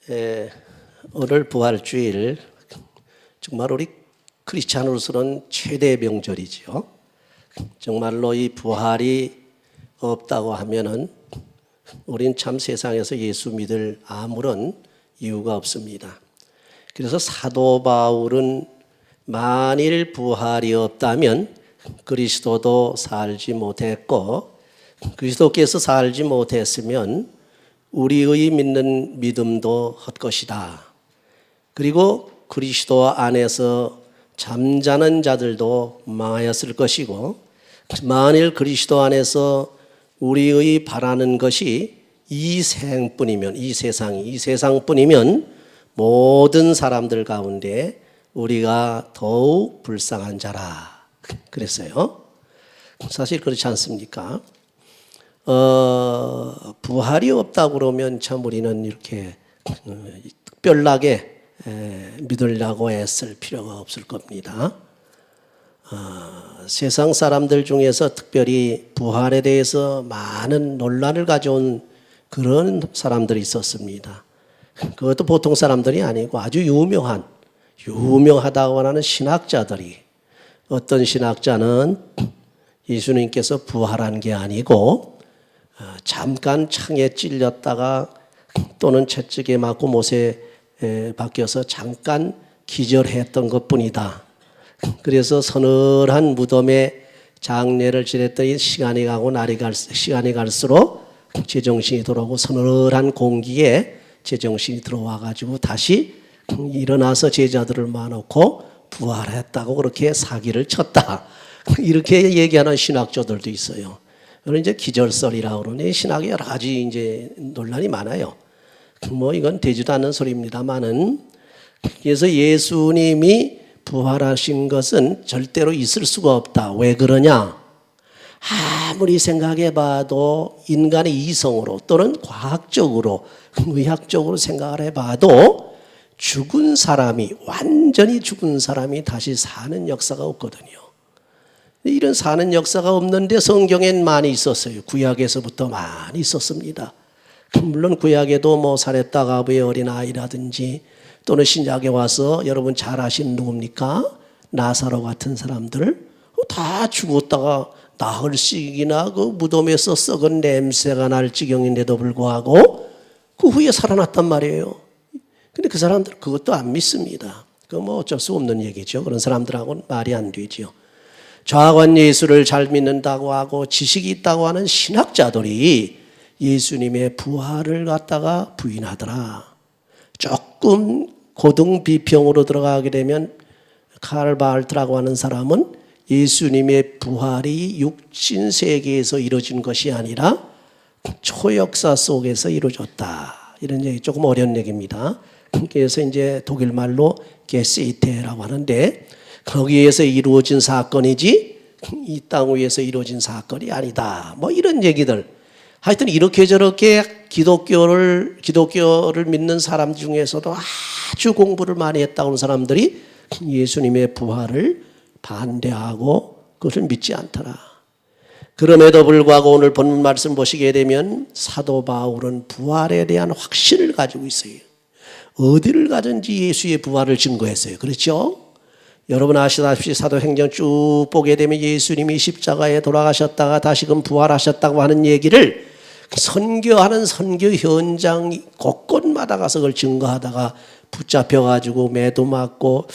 예, 오늘 부활주일 정말 우리 크리스찬으로서는 최대 명절이죠. 정말로 이 부활이 없다고 하면은 우린 참 세상에서 예수 믿을 아무런 이유가 없습니다. 그래서 사도 바울은 만일 부활이 없다면 그리스도도 살지 못했고, 그리스도께서 살지 못했으면 우리의 믿는 믿음도 헛것이다. 그리고 그리스도 안에서 잠자는 자들도 망하였을 것이고, 만일 그리스도 안에서 우리의 바라는 것이 이 생뿐이면, 이 세상뿐이면 모든 사람들 가운데 우리가 더욱 불쌍한 자라 그랬어요. 사실 그렇지 않습니까? 부활이 없다고 그러면 참 우리는 이렇게 특별하게 믿으려고 애쓸 필요가 없을 겁니다. 세상 사람들 중에서 특별히 부활에 대해서 많은 논란을 가져온 그런 사람들이 있었습니다. 그것도 보통 사람들이 아니고 아주 유명하다고 하는 신학자들이, 어떤 신학자는 예수님께서 부활한 게 아니고 잠깐 창에 찔렸다가 또는 채찍에 맞고 못에 박혀서 잠깐 기절했던 것뿐이다. 그래서 서늘한 무덤에 장례를 지냈더니 시간이 갈수록 제정신이 돌아오고 서늘한 공기에 제정신이 들어와 가지고 다시 일어나서 제자들을 모아놓고 부활했다고 그렇게 사기를 쳤다. 이렇게 얘기하는 신학자들도 있어요. 이건 이제 기절설이라고 그러니 신학에 여러 가지 이제 논란이 많아요. 이건 되지도 않는 소리입니다만은, 그래서 예수님이 부활하신 것은 절대로 있을 수가 없다. 왜 그러냐? 아무리 생각해봐도 인간의 이성으로 또는 과학적으로, 의학적으로 생각을 해봐도 죽은 사람이, 완전히 죽은 사람이 다시 사는 역사가 없거든요. 이런 사는 역사가 없는데 성경엔 많이 있었어요. 구약에서부터 많이 있었습니다. 물론 구약에도 사렙다 가부의 어린아이라든지 또는 신약에 와서 여러분 잘 아시는 누굽니까? 나사로 같은 사람들 다 죽었다가 나흘씩이나 그 무덤에서 썩은 냄새가 날 지경인데도 불구하고 그 후에 살아났단 말이에요. 근데 그 사람들 그것도 안 믿습니다. 그거 어쩔 수 없는 얘기죠. 그런 사람들하고는 말이 안 되죠. 좌관 예수를 잘 믿는다고 하고 지식이 있다고 하는 신학자들이 예수님의 부활을 갖다가 부인하더라. 조금 고등 비평으로 들어가게 되면 칼 바알트라고 하는 사람은 예수님의 부활이 육신 세계에서 이루어진 것이 아니라 초역사 속에서 이루어졌다. 이런 얘기, 조금 어려운 얘기입니다. 그래서 이제 독일 말로 게세이테라고 하는데, 거기에서 이루어진 사건이지 이 땅 위에서 이루어진 사건이 아니다. 이런 얘기들. 하여튼 이렇게 저렇게 기독교를 믿는 사람 중에서도 아주 공부를 많이 했다고 하는 사람들이 예수님의 부활을 반대하고 그것을 믿지 않더라. 그럼에도 불구하고 오늘 본문 말씀 보시게 되면 사도 바울은 부활에 대한 확신을 가지고 있어요. 어디를 가든지 예수의 부활을 증거했어요. 그렇죠? 여러분 아시다시피 사도행전 쭉 보게 되면 예수님이 십자가에 돌아가셨다가 다시금 부활하셨다고 하는 얘기를 선교하는 선교 현장 곳곳마다 가서 그걸 증거하다가 붙잡혀가지고 매도 맞고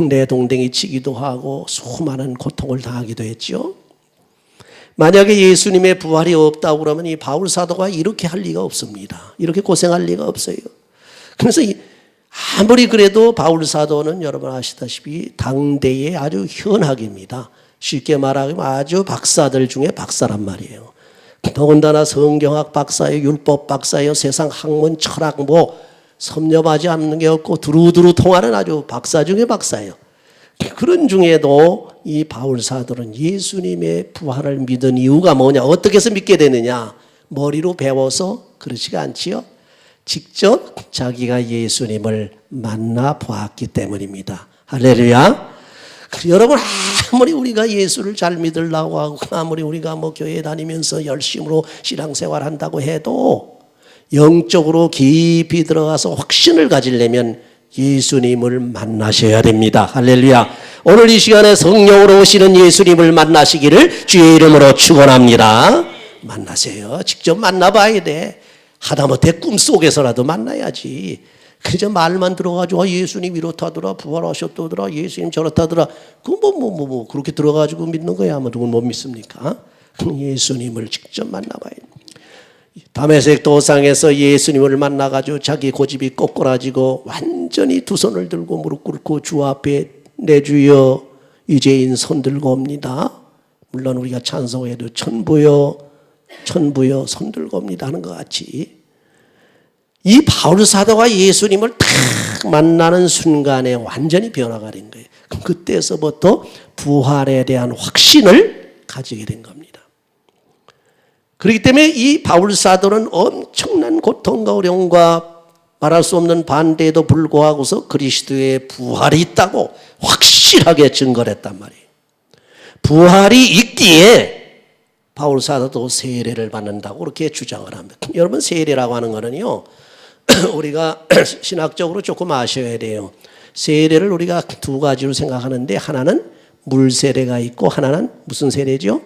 내동댕이 치기도 하고 수많은 고통을 당하기도 했죠. 만약에 예수님의 부활이 없다고 그러면 이 바울 사도가 이렇게 할 리가 없습니다. 이렇게 고생할 리가 없어요. 그래서 아무리 그래도 바울 사도는 여러분 아시다시피 당대의 아주 현학입니다. 쉽게 말하면 아주 박사들 중에 박사란 말이에요. 더군다나 성경학 박사예요, 율법 박사예요, 세상 학문, 철학 섭렵하지 않는 게 없고 두루두루 통하는 아주 박사 중에 박사예요. 그런 중에도 이 바울 사도는 예수님의 부활을 믿은 이유가 뭐냐? 어떻게 해서 믿게 되느냐? 머리로 배워서 그렇지가 않지요. 직접 자기가 예수님을 만나 보았기 때문입니다. 할렐루야. 여러분 아무리 우리가 예수를 잘 믿으려고 하고 아무리 우리가 교회 다니면서 열심으로 신앙생활 한다고 해도 영적으로 깊이 들어가서 확신을 가지려면 예수님을 만나셔야 됩니다. 할렐루야. 오늘 이 시간에 성령으로 오시는 예수님을 만나시기를 주의 이름으로 축원합니다. 만나세요. 직접 만나봐야 돼. 하다못해 꿈속에서라도 만나야지. 그저 말만 들어가지고 예수님 이렇다더라, 부활하셨다더라, 예수님 저렇다더라. 그거 그렇게 들어가지고 믿는 거야. 누군 못 믿습니까? 예수님을 직접 만나봐야 돼. 다메섹 도상에서 예수님을 만나가지고 자기 고집이 꼬꾸라지고 완전히 두 손을 들고 무릎 꿇고 주 앞에 내 주여 이제인 손 들고 옵니다. 물론 우리가 찬송해도 천부여 천부여 손 들고 옵니다 하는 것 같이 이 바울 사도가 예수님을 탁 만나는 순간에 완전히 변화가 된 거예요. 그때서부터 부활에 대한 확신을 가지게 된 겁니다. 그렇기 때문에 이 바울 사도는 엄청난 고통과 어려움과 말할 수 없는 반대에도 불구하고서 그리스도의 부활이 있다고 확실하게 증거를 했단 말이에요. 부활이 있기에 바울 사도도 세례를 받는다고 그렇게 주장을 합니다. 여러분, 세례라고 하는 거는요, 우리가 신학적으로 조금 아셔야 돼요. 세례를 우리가 두 가지로 생각하는데 하나는 물 세례가 있고 하나는 무슨 세례죠?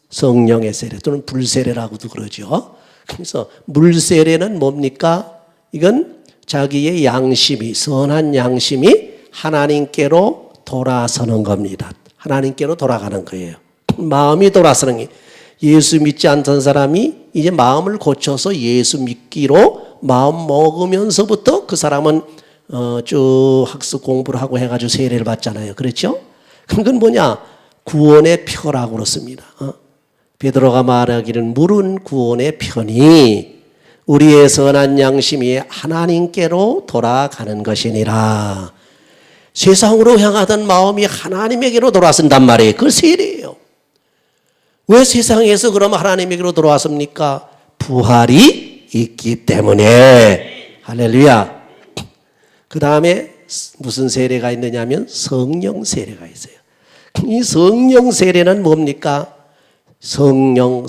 성령의 세례 또는 불세례라고도 그러죠. 그래서 물 세례는 뭡니까? 이건 자기의 양심이, 선한 양심이 하나님께로 돌아서는 겁니다. 하나님께로 돌아가는 거예요. 마음이 돌아서는 게 예수 믿지 않던 사람이 이제 마음을 고쳐서 예수 믿기로 마음 먹으면서부터 그 사람은 쭉 학습 공부를 하고 해가지고 세례를 받잖아요. 그렇죠? 그건 뭐냐? 구원의 표라고 그렇습니다. 베드로가 말하기를 물은 구원의 편이 우리의 선한 양심이 하나님께로 돌아가는 것이니라. 세상으로 향하던 마음이 하나님에게로 돌아선단 말이에요. 그 세례예요. 왜 세상에서 그러면 하나님에게로 돌아왔습니까? 부활이 있기 때문에. 할렐루야. 그 다음에 무슨 세례가 있느냐면 성령 세례가 있어요. 이 성령 세례는 뭡니까? 성령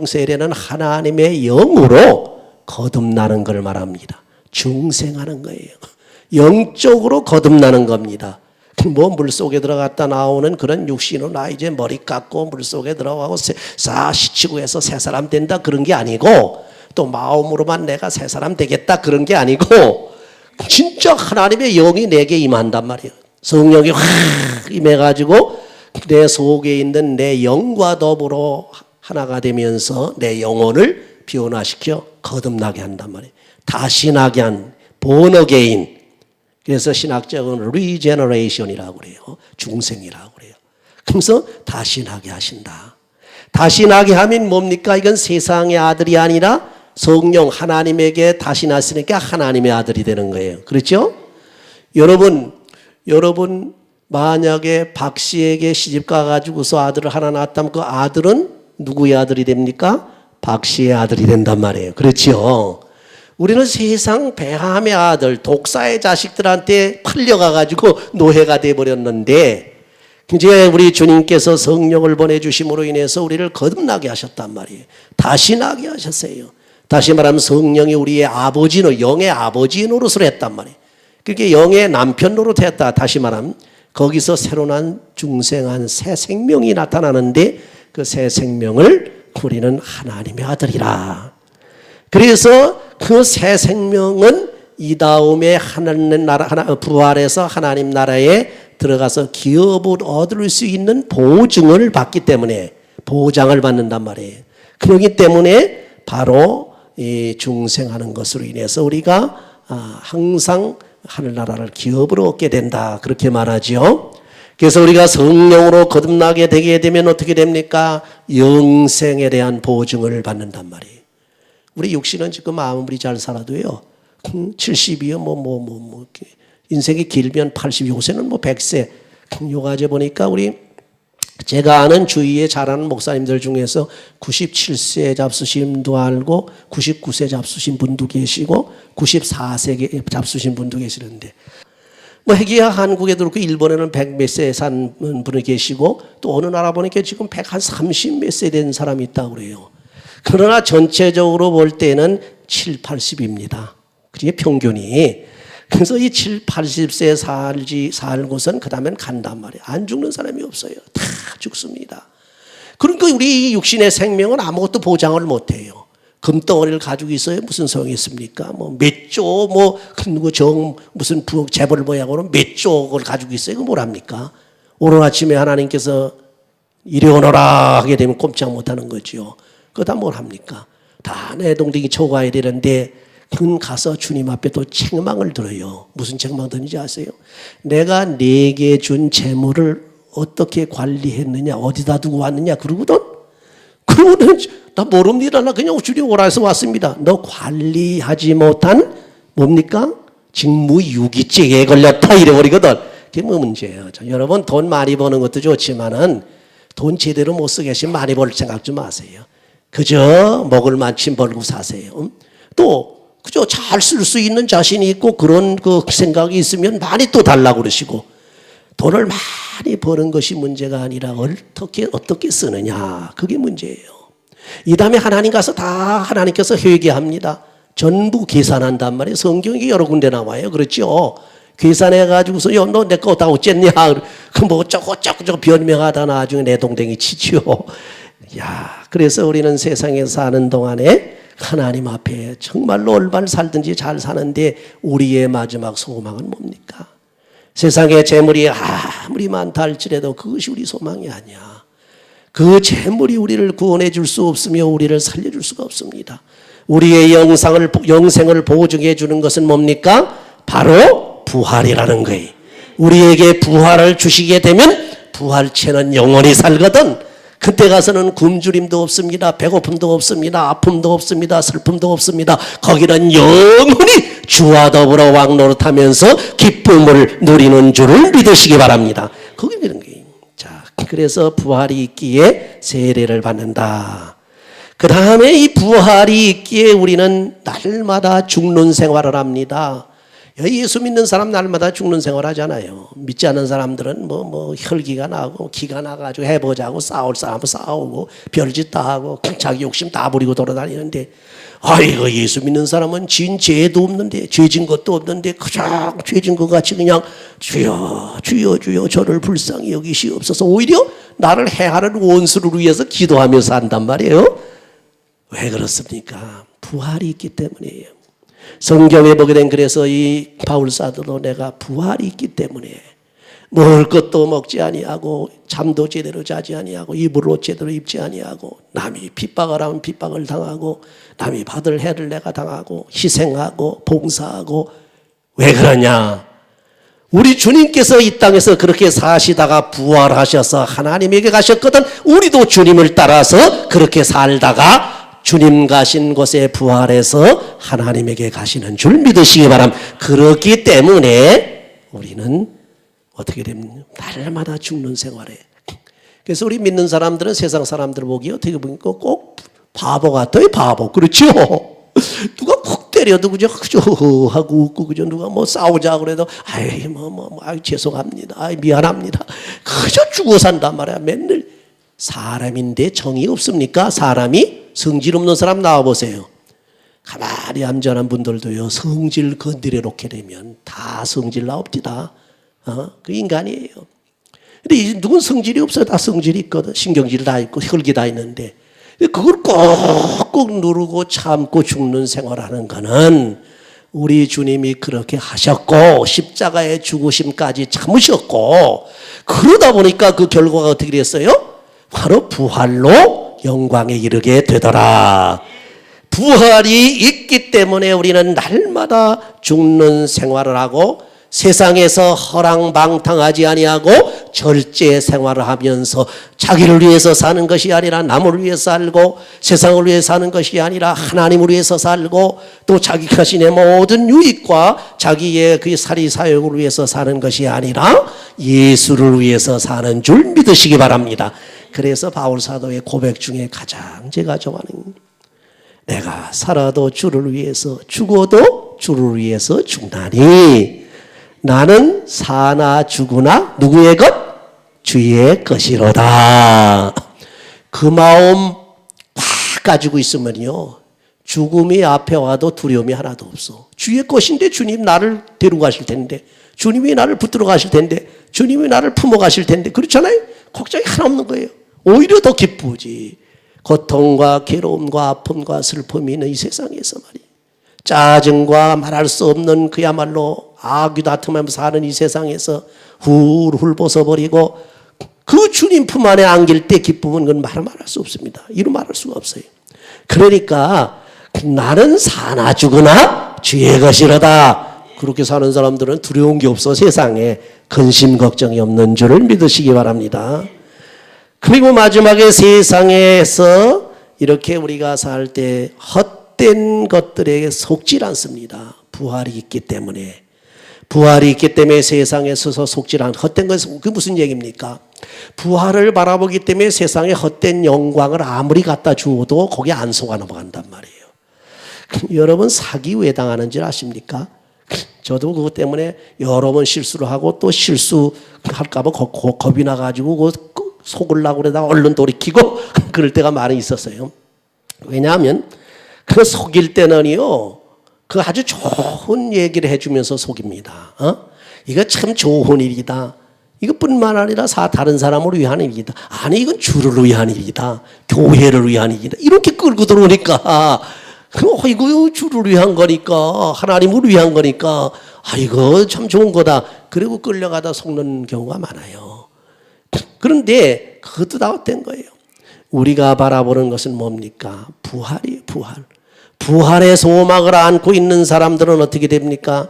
세례는 하나님의 영으로 거듭나는 걸 말합니다. 중생하는 거예요. 영적으로 거듭나는 겁니다. 뭐 물속에 들어갔다 나오는 그런 육신으로 나 이제 머리 깎고 물속에 들어가고 싹 씻히고 해서 새 사람 된다 그런 게 아니고 또 마음으로만 내가 새 사람 되겠다 그런 게 아니고 진짜 하나님의 영이 내게 임한단 말이에요. 성령이 확 임해가지고 내 속에 있는 내 영과 더불어 하나가 되면서 내 영혼을 변화시켜 거듭나게 한단 말이에요. 다시 나게 한 born again. 그래서 신학적으로는 regeneration이라고 그래요. 중생이라고 그래요. 그래서 다시 나게 하신다. 다시 나게 하면 뭡니까? 이건 세상의 아들이 아니라 성령 하나님에게 다시 났으니까 하나님의 아들이 되는 거예요. 그렇죠? 여러분 만약에 박 씨에게 시집 가가지고서 아들을 하나 낳았다면 그 아들은 누구의 아들이 됩니까? 박 씨의 아들이 된단 말이에요. 그렇죠? 우리는 세상 배함의 아들, 독사의 자식들한테 팔려가가지고 노예가 돼버렸는데 이제 우리 주님께서 성령을 보내주심으로 인해서 우리를 거듭나게 하셨단 말이에요. 다시 나게 하셨어요. 다시 말하면 성령이 우리의 아버지, 영의 아버지 노릇을 했단 말이에요. 그게 영의 남편 노릇했다. 다시 말하면 거기서 새로 난 중생한 새 생명이 나타나는데 그 새 생명을 우리는 하나님의 아들이라. 그래서 그 새 생명은 이 다음에 하나님 나라 부활해서 하나님 나라에 들어가서 기업을 얻을 수 있는 보증을 받기 때문에 보장을 받는단 말이에요. 그렇기 때문에 바로 이 중생하는 것으로 인해서 우리가 항상 하늘나라를 기업으로 얻게 된다. 그렇게 말하죠. 그래서 우리가 성령으로 거듭나게 되게 되면 어떻게 됩니까? 영생에 대한 보증을 받는단 말이에요. 우리 육신은 지금 아무리 잘 살아도요. 70이요. 인생이 길면 80, 요새는 100세. 요가제 보니까 제가 아는 주위에 잘 아는 목사님들 중에서 97세 잡수신 분도 알고 99세 잡수신 분도 계시고 94세 잡수신 분도 계시는데 핵이야 한국에도 그렇고 일본에는 100몇 세 산 분이 계시고 또 어느 나라 보니까 지금 130몇 세 된 사람이 있다고 그래요. 그러나 전체적으로 볼 때는 7, 80입니다. 그게 평균이. 그래서 이 7, 80세 살고선 그 다음엔 간단 말이에요. 안 죽는 사람이 없어요. 다 죽습니다. 그러니까 우리 육신의 생명은 아무것도 보장을 못해요. 금덩어리를 가지고 있어야 무슨 소용이 있습니까? 뭐 몇 조, 무슨 부엌 재벌 모양으로 몇 조를 가지고 있어요. 그거 뭐랍니까? 오늘 아침에 하나님께서 이리 오너라 하게 되면 꼼짝 못하는 거죠. 그거 다 뭘 합니까? 다 내 동댕이 쳐고 가야 되는데 그건 가서 주님 앞에 또 책망을 들어요. 무슨 책망 드는지 아세요? 내가 네게 준 재물을 어떻게 관리했느냐, 어디다 두고 왔느냐 그러거든. 그러고는 나 모릅니다. 나 그냥 주님 오라 해서 왔습니다. 너 관리하지 못한 뭡니까? 직무유기죄에 걸렸다 이래버리거든. 그게 뭐 문제예요. 여러분 돈 많이 버는 것도 좋지만은 돈 제대로 못 쓰게 하시면 많이 벌 생각 좀 마세요. 그저 먹을 만큼 벌고 사세요. 또 그저 잘 쓸 수 있는 자신이 있고 그런 그 생각이 있으면 많이 또 달라고 그러시고 돈을 많이 버는 것이 문제가 아니라 어떻게 쓰느냐 그게 문제예요. 이 다음에 하나님 가서 다 하나님께서 회개합니다. 전부 계산한단 말이에요. 성경이 여러 군데 나와요. 그렇죠? 계산해가지고서 너 내 거 다 어쨌냐? 그 뭐 어쩌고 변명하다 나중에 내 동댕이 치지요. 야, 그래서 우리는 세상에 사는 동안에 하나님 앞에 정말로 얼마나 살든지 잘 사는데 우리의 마지막 소망은 뭡니까? 세상에 재물이 아무리 많다 할지라도 그것이 우리 소망이 아니야. 그 재물이 우리를 구원해 줄 수 없으며 우리를 살려줄 수가 없습니다. 우리의 영생을 보증해 주는 것은 뭡니까? 바로 부활이라는 거예요. 우리에게 부활을 주시게 되면 부활체는 영원히 살거든. 그때 가서는 굶주림도 없습니다. 배고픔도 없습니다. 아픔도 없습니다. 슬픔도 없습니다. 거기는 영원히 주와 더불어 왕노릇하면서 기쁨을 누리는 줄을 믿으시기 바랍니다. 거기 이런 거예요. 자, 그래서 부활이 있기에 세례를 받는다. 그 다음에 이 부활이 있기에 우리는 날마다 죽는 생활을 합니다. 예수 믿는 사람 날마다 죽는 생활 하잖아요. 믿지 않는 사람들은 혈기가 나고 기가 나가지고 해보자고 싸울 사람은 싸우고 별짓 다 하고 자기 욕심 다 부리고 돌아다니는데 아이고 예수 믿는 사람은 진 죄도 없는데 죄진 것도 없는데 그냥 죄진 것 같이 그냥 주여 주여 주여 저를 불쌍히 여기시옵소서 오히려 나를 해하는 원수를 위해서 기도하면서 한단 말이에요. 왜 그렇습니까? 부활이 있기 때문이에요. 성경에 보게 된 그래서 이 바울 사도도 내가 부활이 있기 때문에 먹을 것도 먹지 아니하고 잠도 제대로 자지 아니하고 입을 옷 제대로 입지 아니하고 남이 핍박을 하면 핍박을 당하고 남이 받을 해를 내가 당하고 희생하고 봉사하고 왜 그러냐? 우리 주님께서 이 땅에서 그렇게 사시다가 부활하셔서 하나님에게 가셨거든. 우리도 주님을 따라서 그렇게 살다가 주님 가신 곳에 부활해서 하나님에게 가시는 줄 믿으시기 바랍니다. 그렇기 때문에 우리는 어떻게 됩니까? 날마다 죽는 생활에. 그래서 우리 믿는 사람들은 세상 사람들 보기 어떻게 보니까 꼭 바보 같아요. 바보. 그렇죠? 누가 콕 때려도 그저 하고 웃고 그저 누가 싸우자 그래도 죄송합니다. 미안합니다. 그저 죽어 산단 말이야. 맨날 사람인데 정이 없습니까? 사람이 성질 없는 사람 나와보세요. 가만히 얌전한 분들도요 성질 건드려 놓게 되면 다 성질 나옵니다. 그 인간이에요. 근데 누군 성질이 없어요. 다 성질이 있거든. 신경질 다 있고 혈기 다 있는데 그걸 꼭꼭 누르고 참고 죽는 생활하는 거는 우리 주님이 그렇게 하셨고 십자가의 죽으심까지 참으셨고 그러다 보니까 그 결과가 어떻게 됐어요? 바로 부활로 영광에 이르게 되더라. 부활이 있기 때문에 우리는 날마다 죽는 생활을 하고 세상에서 허랑방탕하지 아니하고 절제 생활을 하면서 자기를 위해서 사는 것이 아니라 남을 위해서 살고 세상을 위해서 사는 것이 아니라 하나님을 위해서 살고 또 자기 자신의 모든 유익과 자기의 그 사리사욕을 위해서 사는 것이 아니라 예수를 위해서 사는 줄 믿으시기 바랍니다. 그래서 바울 사도의 고백 중에 가장 제가 좋아하는 내가 살아도 주를 위해서 죽어도 주를 위해서 죽나니 나는 사나 죽으나 누구의 것? 주의 것이로다. 그 마음 다 가지고 있으면요 죽음이 앞에 와도 두려움이 하나도 없어. 주의 것인데 주님 나를 데리고 가실 텐데, 주님이 나를 붙들어 가실 텐데, 주님이 나를 품어 가실 텐데, 그렇잖아요. 걱정이 하나 없는 거예요. 오히려 더 기쁘지. 고통과 괴로움과 아픔과 슬픔이 있는 이 세상에서 말이에요. 짜증과 말할 수 없는 그야말로 악유 다툼하면서 사는 이 세상에서 훌훌 벗어버리고 그 주님 품 안에 안길 때 기쁨은 그건 말할 수 없습니다. 이루 말할 수가 없어요. 그러니까 나는 사나 죽으나 주의 것이로다. 그렇게 사는 사람들은 두려운 게 없어. 세상에 근심 걱정이 없는 줄을 믿으시기 바랍니다. 그리고 마지막에 세상에서 이렇게 우리가 살 때 헛된 것들에 속질 않습니다. 부활이 있기 때문에. 부활이 있기 때문에 세상에 서서 속질 않은 헛된 것은 그게 무슨 얘기입니까? 부활을 바라보기 때문에 세상에 헛된 영광을 아무리 갖다 주어도 거기에 안 속아 넘어간단 말이에요. 여러분 사기 왜 당하는지 아십니까? 저도 그것 때문에 여러 번 실수를 하고 또 실수할까 봐 겁이 나가지고 속으려고 그러다가 얼른 돌이키고 그럴 때가 많이 있었어요. 왜냐하면 그 속일 때는요, 그 아주 좋은 얘기를 해주면서 속입니다. 이거 참 좋은 일이다. 이것뿐만 아니라 다른 사람을 위한 일이다. 아니 이건 주를 위한 일이다. 교회를 위한 일이다. 이렇게 끌고 들어오니까 이거 주를 위한 거니까, 하나님을 위한 거니까, 이거 참 좋은 거다. 그리고 끌려가다 속는 경우가 많아요. 그런데 그것도 다 헛된 거예요. 우리가 바라보는 것은 뭡니까? 부활이에요, 부활. 부활의 소망을 안고 있는 사람들은 어떻게 됩니까?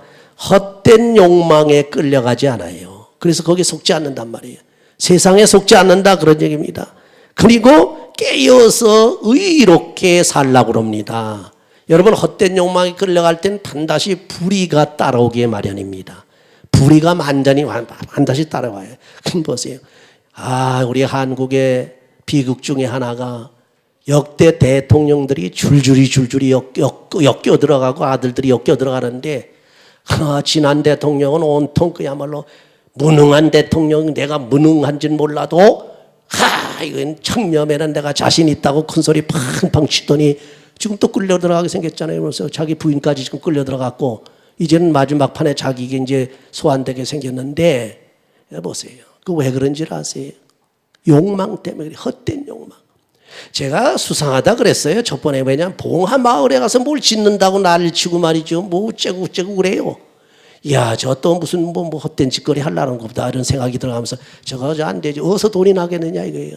헛된 욕망에 끌려가지 않아요. 그래서 거기에 속지 않는단 말이에요. 세상에 속지 않는다 그런 얘기입니다. 그리고 깨어서 의롭게 살라고 합니다. 여러분 헛된 욕망에 끌려갈 땐 반드시 불의가 따라오기에 마련입니다. 불의가 반드시 따라와요. 보세요. 우리 한국의 비극 중에 하나가 역대 대통령들이 줄줄이 엮여 들어가고 아들들이 엮여 들어가는데 지난 대통령은 온통 그야말로 무능한 대통령, 내가 무능한지는 몰라도 이건 청렴에는 내가 자신 있다고 큰 소리 팡팡 치더니 지금 또 끌려 들어가게 생겼잖아요. 그래서 자기 부인까지 지금 끌려 들어갔고 이제는 마지막 판에 자기가 이제 소환되게 생겼는데 보세요. 그 왜 그런지 아세요? 욕망 때문에 그래. 헛된 욕망. 제가 수상하다 그랬어요. 저번에. 왜냐면 봉하 마을에 가서 뭘 짓는다고 난리 치고 말이죠. 뭐 어째고 그래요. 야, 저 또 무슨 뭐 헛된 짓거리 하려는 것보다 이런 생각이 들어가면서 저거 안 되지. 어디서 돈이 나겠느냐 이거예요.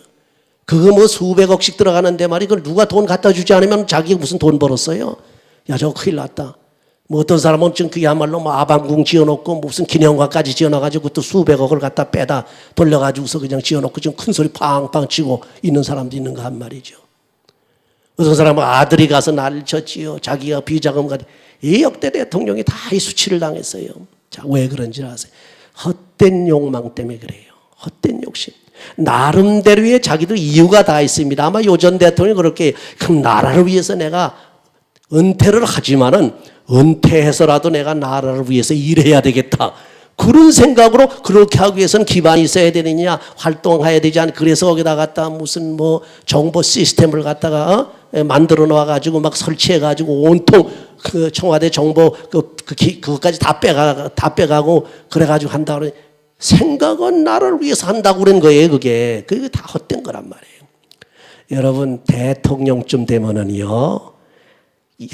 그거 뭐 수백억씩 들어가는데 말이 그걸 누가 돈 갖다 주지 않으면 자기가 무슨 돈 벌었어요. 야, 저거 큰일 났다. 뭐 어떤 사람은 지금 그야말로 뭐 아방궁 지어놓고 무슨 기념관까지 지어놔가지고 또 수백억을 갖다 빼다 돌려가지고서 그냥 지어놓고 지금 큰 소리 팡팡 치고 있는 사람도 있는가 한 말이죠. 어떤 사람은 아들이 가서 난리를 쳤지요. 자기가 비자금 가지고. 이 역대 대통령이 다 이 수치를 당했어요. 자, 왜 그런지 아세요? 헛된 욕망 때문에 그래요. 헛된 욕심. 나름대로의 자기도 이유가 다 있습니다. 아마 요 전 대통령이 그렇게 그럼 나라를 위해서 내가 은퇴를 하지만은 은퇴해서라도 내가 나라를 위해서 일해야 되겠다. 그런 생각으로 그렇게 하기 위해서는 기반이 있어야 되느냐, 활동해야 되지 않나. 그래서 거기다 갖다 무슨 뭐 정보 시스템을 갖다가 만들어 놓아가지고 막 설치해가지고 온통 그 청와대 정보 그것까지 다 빼가고 그래가지고 한다고. 생각은 나를 위해서 한다고 그런 거예요. 그게 다 헛된 거란 말이에요. 여러분 대통령쯤 되면은요.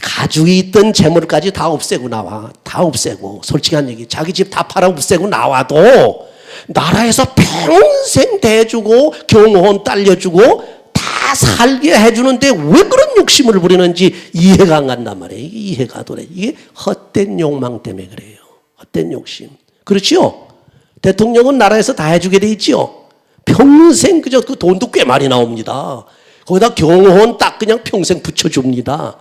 가지고 있던 재물까지 다 없애고 나와. 다 없애고. 솔직한 얘기. 자기 집 다 팔아 없애고 나와도 나라에서 평생 대주고 경호원 딸려주고 다 살게 해주는데 왜 그런 욕심을 부리는지 이해가 안 간단 말이에요. 이해가 안 돼. 이게 헛된 욕망 때문에 그래요. 헛된 욕심. 그렇지요? 대통령은 나라에서 다 해주게 돼 있지요? 평생 그저 그 돈도 꽤 많이 나옵니다. 거기다 경호원 딱 그냥 평생 붙여줍니다.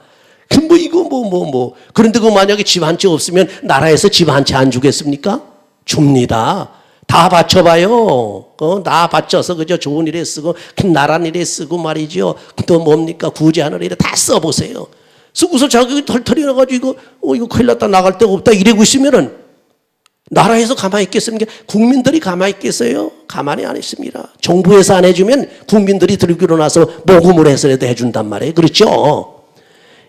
그런데 그 만약에 집 한 채 없으면 나라에서 집 한 채 안 주겠습니까? 줍니다. 다 바쳐봐요. 다 바쳐서 그저 좋은 일에 쓰고, 나란 일에 쓰고 말이죠. 또 뭡니까? 구제하는 일에 다 써보세요. 쓰고서 자기 털털이 나가지고, 이거 큰일 났다, 나갈 데가 없다, 이러고 있으면은, 나라에서 가만히 있겠습니까? 국민들이 가만히 있겠어요? 가만히 안 있습니다. 정부에서 안 해주면 국민들이 들고 일어나서 모금을 해서라도 해준단 말이에요. 그렇죠?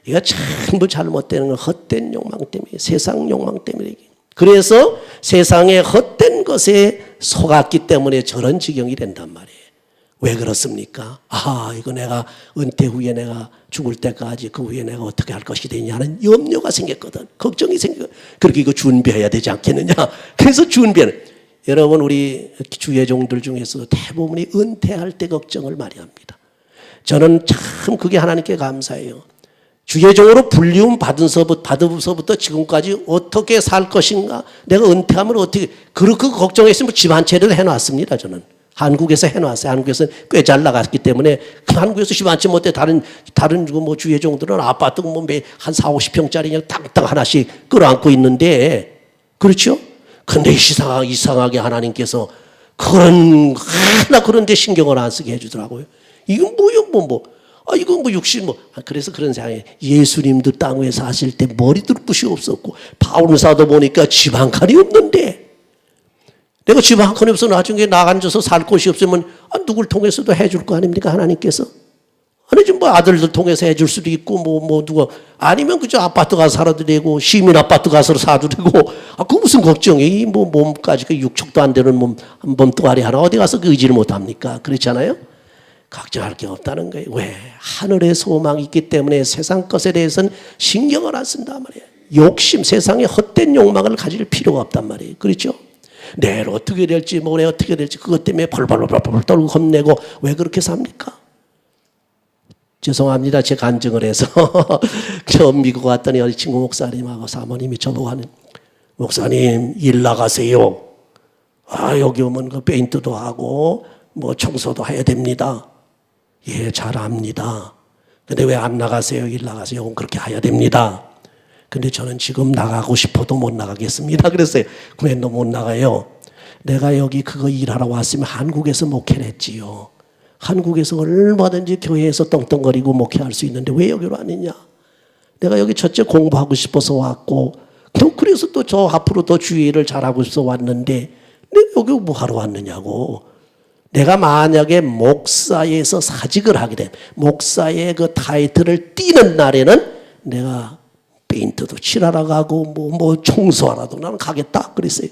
이거 전부 잘못되는 건 헛된 욕망 때문에, 세상 욕망 때문에. 그래서 세상의 헛된 것에 속았기 때문에 저런 지경이 된단 말이에요. 왜 그렇습니까? 이거 내가 은퇴 후에 내가 죽을 때까지 그 후에 내가 어떻게 할 것이 되냐는 염려가 생겼거든. 걱정이 생겼거든. 그렇게 이거 준비해야 되지 않겠느냐. 그래서 준비하는. 여러분, 우리 주예종들 중에서도 대부분이 은퇴할 때 걱정을 많이 합니다. 저는 참 그게 하나님께 감사해요. 주예종으로 불리움 받으서부터 지금까지 어떻게 살 것인가, 내가 은퇴하면 어떻게, 그렇게 걱정했으면 집 한 채를 해놨습니다. 저는 한국에서 해놨어요. 한국에서는 꽤 잘 나갔기 때문에 한국에서 집 한 채 못해. 다른 뭐 주예종들은 아파트 뭐 한 4, 50평짜리 땅땅 하나씩 끌어안고 있는데, 그렇죠? 근데 이상하게 하나님께서 그런 데 신경을 안 쓰게 해주더라고요. 이건 뭐요, 이건 60, 그래서 그런 생각에 예수님도 땅 위에 사실 때 머리도 붓이 없었고, 바울사도 보니까 집 한 칸이 없는데, 내가 집 한 칸이 없어 나중에 나가앉아서 살 곳이 없으면 누굴 통해서도 해줄 거 아닙니까, 하나님께서? 아니지, 아들들 통해서 해줄 수도 있고, 누가, 아니면 그저 아파트 가서 살아도 되고, 시민 아파트 가서 사도 되고, 그 무슨 걱정이, 몸까지 그 6척도 안 되는 몸뚱아리 하나 어디 가서 의지를 못 합니까? 그렇잖아요? 걱정할 게 없다는 거예요. 왜? 하늘의 소망이 있기 때문에 세상 것에 대해서는 신경을 안 쓴단 말이에요. 욕심, 세상에 헛된 욕망을 가질 필요가 없단 말이에요. 그렇죠? 내일 어떻게 될지, 모레 어떻게 될지, 그것 때문에 벌벌 떨고 겁내고, 왜 그렇게 삽니까? 죄송합니다. 제가 간증을 해서. 처음 미국 왔더니 어디 친구 목사님하고 사모님이 저보고 하는, 목사님, 일 나가세요. 여기 오면 그 페인트도 하고, 청소도 해야 됩니다. 예, 잘 압니다. 근데 왜 안 나가세요? 일 나가세요. 그렇게 해야 됩니다. 근데 저는 지금 나가고 싶어도 못 나가겠습니다. 그랬어요. 왜 너 못 나가요? 내가 여기 그거 일하러 왔으면 한국에서 목회를 했지요. 한국에서 얼마든지 교회에서 떵떵거리고 목회할 수 있는데 왜 여기로 왔느냐? 내가 여기 첫째 공부하고 싶어서 왔고, 또 그래서 또 저 앞으로 더 주의를 잘하고 싶어서 왔는데, 내가 여기 뭐 하러 왔느냐고. 내가 만약에 목사에서 사직을 하게 되면, 목사의 그 타이틀을 띄는 날에는 내가 페인트도 칠하러 가고, 청소하러도 나는 가겠다. 그랬어요.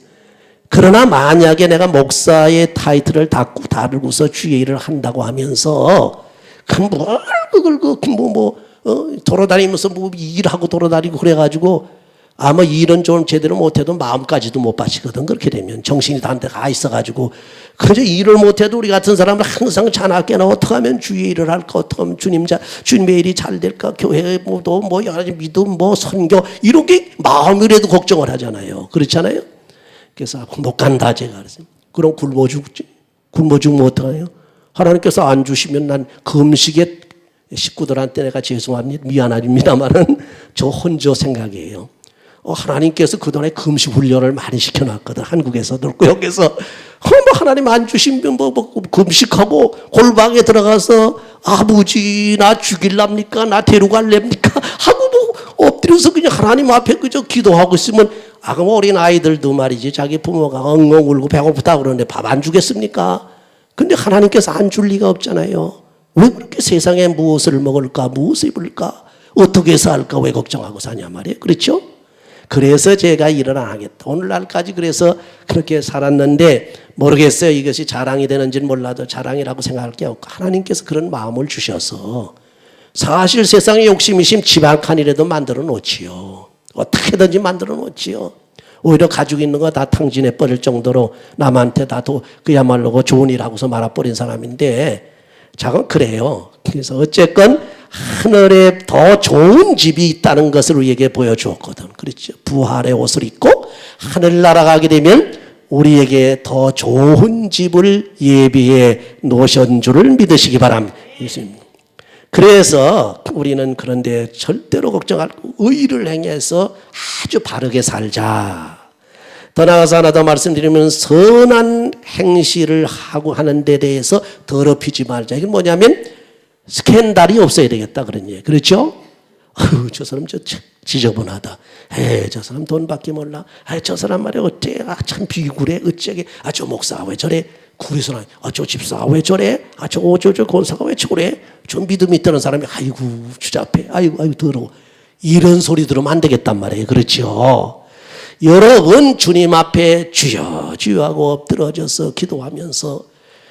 그러나 만약에 내가 목사의 타이틀을 다루고서 주의 일을 한다고 하면서, 돌아다니면서 일하고 돌아다니고 그래가지고, 아마 일은 좀 제대로 못해도 마음까지도 못 바치거든. 그렇게 되면 정신이 다 안 돼 가 있어가지고, 그저 일을 못해도 우리 같은 사람은 항상 자나깨나 어떻게 하면 주의 일을 할까, 어떻게 하면 주님의 일이 잘 될까, 교회 여러 가지 믿음, 선교, 이렇게 마음이라도 걱정을 하잖아요. 그렇잖아요. 그래서 못 간다 제가 그랬어요. 그럼 굶어 죽지. 굶어 죽으면 어떡해요? 하나님께서 안 주시면 난 금식에 식구들한테 내가 죄송합니다, 미안합니다만은 저 혼자 생각이에요. 하나님께서 그동안에 금식 훈련을 많이 시켜놨거든. 한국에서도 그렇고 여기서 하나님 안 주시면 금식하고 골방에 들어가서 아버지 나 죽일랍니까? 나 데려갈랍니까? 하고 엎드려서 그냥 하나님 앞에 그저 기도하고 있으면, 그럼 어린 아이들도 말이지 자기 부모가 엉엉 울고 배고프다 그러는데 밥 안 주겠습니까? 근데 하나님께서 안 줄 리가 없잖아요. 왜 그렇게 세상에 무엇을 먹을까, 무엇을 입을까, 어떻게 살까, 왜 걱정하고 사냐 말이에요. 그렇죠? 그래서 제가 일을 안 하겠다. 오늘날까지 그래서 그렇게 살았는데, 모르겠어요. 이것이 자랑이 되는지는 몰라도 자랑이라고 생각할 게 없고, 하나님께서 그런 마음을 주셔서 사실 세상에 욕심이 있으면 집 한 칸이라도 만들어 놓지요. 어떻게든지 만들어 놓지요. 오히려 가지고 있는 거 다 탕진해 버릴 정도로 남한테 다 그야말로 좋은 일 하고서 말아버린 사람인데, 자건 그래요. 그래서 어쨌건 하늘에 더 좋은 집이 있다는 것을 우리에게 보여주었거든. 그렇죠. 부활의 옷을 입고 하늘 날아가게 되면 우리에게 더 좋은 집을 예비해 놓으신 줄을 믿으시기 바랍니다. 그래서 우리는 그런데 절대로 걱정할 거, 의를 행해서 아주 바르게 살자. 더 나아가서 하나 더 말씀드리면, 선한 행실을 하고 하는 데 대해서 더럽히지 말자. 이게 뭐냐면 스캔들이 없어야 되겠다 그런 얘기. 그렇죠? 저 사람 지저분하다. 저 사람 돈밖에 몰라. 저 사람 말이야 어째, 참 비굴해. 어째게. 저 목사 왜 저래. 구리소나. 저 집사 왜 저래. 저 권사가 왜 저래. 좀 믿음이 있다는 사람이 아이고 추잡해, 아이고 더러워, 이런 소리 들으면 안 되겠단 말이에요. 그렇죠? 여러분 주님 앞에 주여 주여 하고 엎드러져서 기도하면서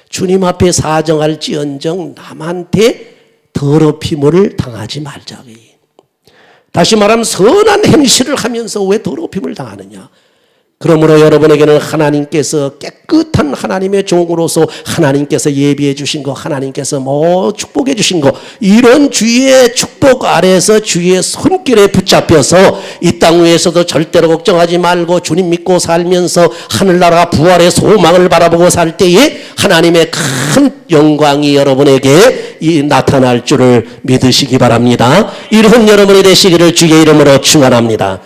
주님 앞에 사정할지언정 남한테 더럽힘을 당하지 말자. 다시 말하면 선한 행실을 하면서 왜 더럽힘을 당하느냐. 그러므로 여러분에게는 하나님께서 깨끗한 하나님의 종으로서 하나님께서 예비해 주신 거, 하나님께서 축복해 주신 거, 이런 주의 축복 아래에서 주의 손길에 붙잡혀서 이 땅 위에서도 절대로 걱정하지 말고 주님 믿고 살면서 하늘나라 부활의 소망을 바라보고 살 때에 하나님의 큰 영광이 여러분에게 나타날 줄을 믿으시기 바랍니다. 이런 여러분이 되시기를 주의 이름으로 축원합니다.